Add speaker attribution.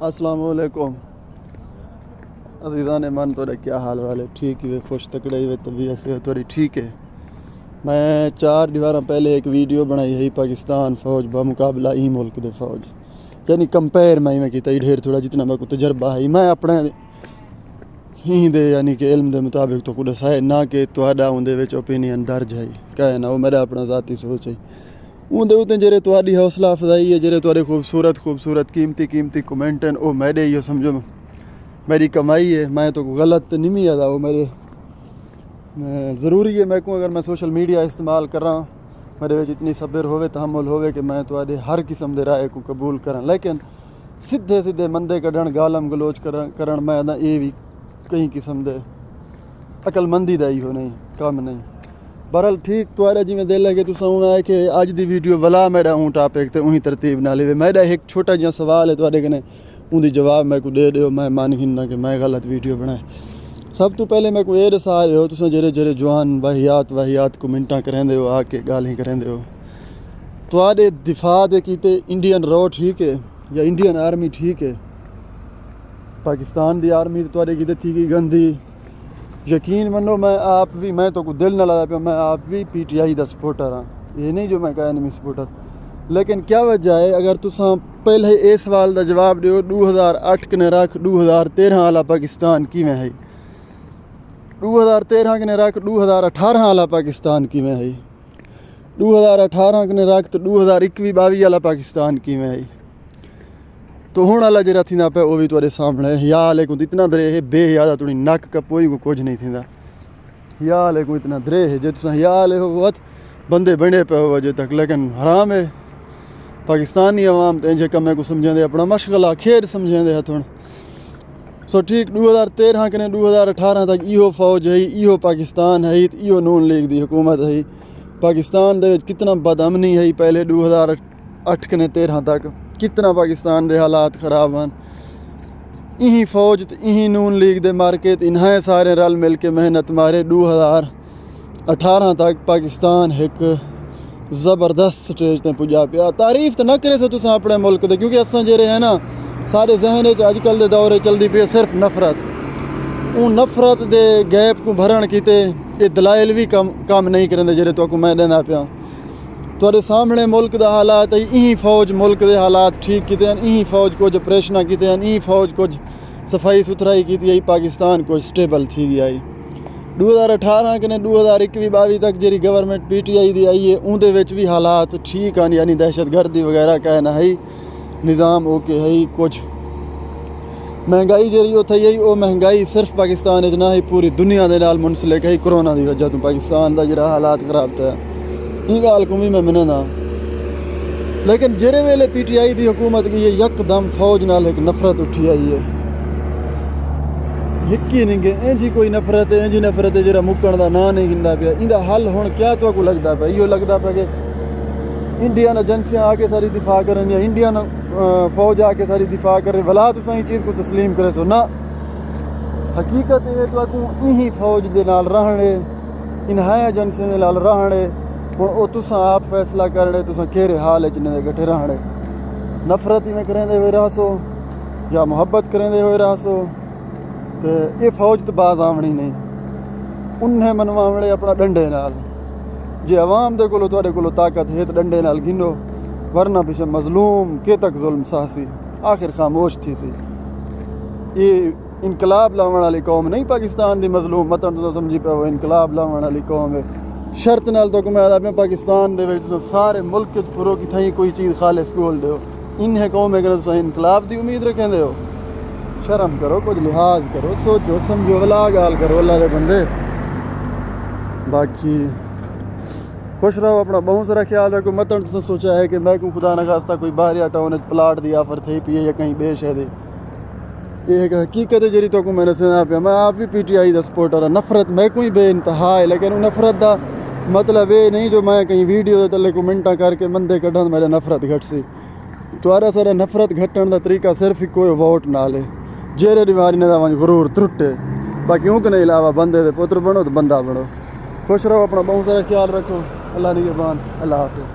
Speaker 1: अस्सलामुअलैकुम अज़ीज़ान मन, तोरा क्या हाल वाल है? ठीक ही वे, खुश तकड़े ही वे, तबीयत से थोड़ी ठीक है। मैं 4 दीवार पहले एक वीडियो बनाई है पाकिस्तान फ़ौज बमुकाबला ई मुल्क दे फ़ौज, यानी कंपेयर मैं किया ढेर थोड़ा जितना मैं को तजर्बा है मैं अपने ही दे यानी कि इल्म के मुताबिक तो कुछ है ना कि तुहाडा उहदे विच ओपीनियन दर्ज है कहे ना, वो मेरा अपना ज़ाती सोच है। उहदे उत्ते जेरे तुहाडी हौसला अफजाई है, जेरे तुहाडे खूबसूरत कीमती कमेंट हैं, वो मेरे ये समझो मेरी कमाई है। मैं तो गलत नहीं आता, वो मेरे ज़रूरी है मैं को अगर मैं सोशल मीडिया इस्तेमाल करा मेरे विच इतनी सब्र होवे तहम्मुल होवे कि मैं तुहाडे हर किस्म दे राय को कबूल करा, लेकिन सीधे मंदे कढ़ण गालम गलोच करण मैं ना ये भी कई किस्म दे अकलमंदी दा ही हो नहीं काम नहीं। बहरहाल ठीक तुआरा जिमें दिल है कि तुसा है कि अज की वीडियो वला मेरा ऊँ टॉपिक तो उही तरतीब ना ले। मेरा एक छोटा जिहा सवाल है तुआडे कने, उनकी जवाब मैं को दे दो, मैं मान हिंदा कि मैं गलत वीडियो बनाए। सब तो पहले मैं को ये दसा रहे हो तुसा जेरे जवान वाहियात कमेंटा करेंदे हो, आके गाली करेंदे हो, तुआडे दिफा दे कीते इंडियन रॉ ठीक है या इंडियन आर्मी ठीक है? पाकिस्तान की आर्मी तुआडे कीते थी कि गंदी। यकीन मनो मैं तो को दिल ना लगा पाया, मैं आप भी PTI का सपोर्टर हाँ, ये नहीं जो मैं कह नहीं सपोर्टर, लेकिन क्या वजह है अगर तुसा पहले ये सवाल का जवाब दो 2008 कने रख 2013 वाला पाकिस्तान किवें है, 2013 कने रख 2018 वाला पाकिस्तान किवें है, 2018 कने रख तो 2021-22 वाला पाकिस्तान किवें है, तो हुण वाला जरा थींदा पे वो भी तुहाडे सामने है। या को इतना दरे है बेहयादा तुड़ी नक कपोई को कुछ नहीं थींदा, या को इतना दरे है जे तुसा या हो वत बंदे बने पे हो अजे तक, लेकिन हराम है पाकिस्तानी अवाम तेजे कमे को समझेंदे अपना मशगला खेड समझेंदे हथुण। सो ठीक 2013 कने 2018 तक इहो फ़ौज है, इहो पाकिस्तान है, इहो नून लीग की हुकूमत है। पाकिस्तान दे विच कितना बदअमनी है पहले 2008 कने 13 तक, कितना पाकिस्तान के हालात खराब हैं। यही फ़ौज यही नून लीग दे मार्के इन्हें सारे रल मिल के मेहनत मारे 2018 तक पाकिस्तान एक ज़बरदस्त स्टेज ते पुजा पिया। तारीफ तो ना करे सो तुसा अपने मुल्क दे, क्योंकि असां जेरे है ना सारे जहन अजकल के दौरे चलती पी सिर्फ नफरत, उन नफरत दे गैप को भरण किते ये दलाइल भी काम नहीं करेंदे जेरे तो मैं देना पिया। तुहाडे सामने मुल्क का हालात है, यही फ़ौज मुल्क के हालात ठीक किते हैं, यही फ़ौज कुछ ऑपरेशन किते हैं, यही फ़ौज कुछ सफाई सुथराई की है, पाकिस्तान कुछ स्टेबल थी गया है। 2018 कने 2021-22 तक जी गवर्नमेंट PTI दी आई है उहदे विच भी हालात ठीक हैं, यानी दहशतगर्दी वगैरह कहना है, निज़ाम ओके है। कुछ महंगाई जी उत्थे है, वो महंगाई सिर्फ पाकिस्तान ना है पूरी दुनिया के नाल मुंसलिक है। कोरोना की वजह तो पाकिस्तान का जरा हालात खराब था, ये गाल को भी मैं मनना, लेकिन जेरे वेले PTI की हुकूमत की यकदम फ़ौज नाल एक नफरत उठी आई है। यकीन नहीं कि इंजी कोई नफरत है, इंजी नफरत है जरा मुक्कण का ना नहीं हिंदा पिया। इंदा हल हुण क्या तो को लगता पे, इहो लगता पे कि इंडियन एजेंसियां आके सारी दिफा करन या इंडियन फ़ौज आके सारी दिफा करे, भला तुसा ये चीज़ को तस्लीम करे सो ना। हकीकत है तो यही फ़ौज के नाल रहने, इन्हें एजेंसियों के नाल रहने, वो तुसा आप फैसला करने तुसा केरे हाल च गठे रहने। नफरत में करेंदे हुए रहो या मुहब्बत करेंदे हुए रहो, तो ये फ़ौज तो बाज आवनी नहीं, उन्हें मनवावणे अपना डंडे नाल। जे अवाम दे कोलो तुहाडे कोलो ताकत है तो डंडे नाल गिनो, वरना पिछे मजलूम के तक जुल्म साहसी आखिर खामोश थी सी। ये इनकलाब लावण वाली कौम नहीं पाकिस्तान की मजलूम मतन तुसा समझी पे, वो इनकलाब लावण वाली कौम है। शर्त नाल तो मैं आदा पे पाकिस्तान दे विच सारे मुल्क फुरो की थी कोई चीज़ खालिस गोल दो, इन्हें कौम अगर तुसा इनकलाब की उम्मीद रखेंदे हो, शर्म करो, कुछ लिहाज करो, सोचो समझो, वला गाल करो अल्लाह के बंदे। बाकी खुश रहो, अपना बहुत सारा ख्याल रखो। मतन तुसा सोचा है कि मैं को खुदा न खास्ता कोई बाहर टाउन प्लाट की ऑफर थी पी है या कहीं बेश है, ये एक हकीकत है जी तो को मैंने सुना पाया। मैं आप भी PTI का सपोर्टर है, नफरत मैं कोई बेइंतहा है, लेकिन नफरत का मतलब ये नहीं जो मैं कहीं वीडियो के तले कमेंटा करके मंदे कढ़न मेरे नफरत घट सी। तुआरा सारा नफरत घटन का तरीका सिर्फ कोई वोट नाल है, जेरे बीमारी ने वंज गुरूर त्रुटे, बाकी ऊँक नहीं अलावा बंदे दे पुत्र बनो तो बंदा बनो। खुश रहो, अपना बहुत सारा ख्याल रखो, अल्लाह निगहबान, अल्लाह हाफिज़।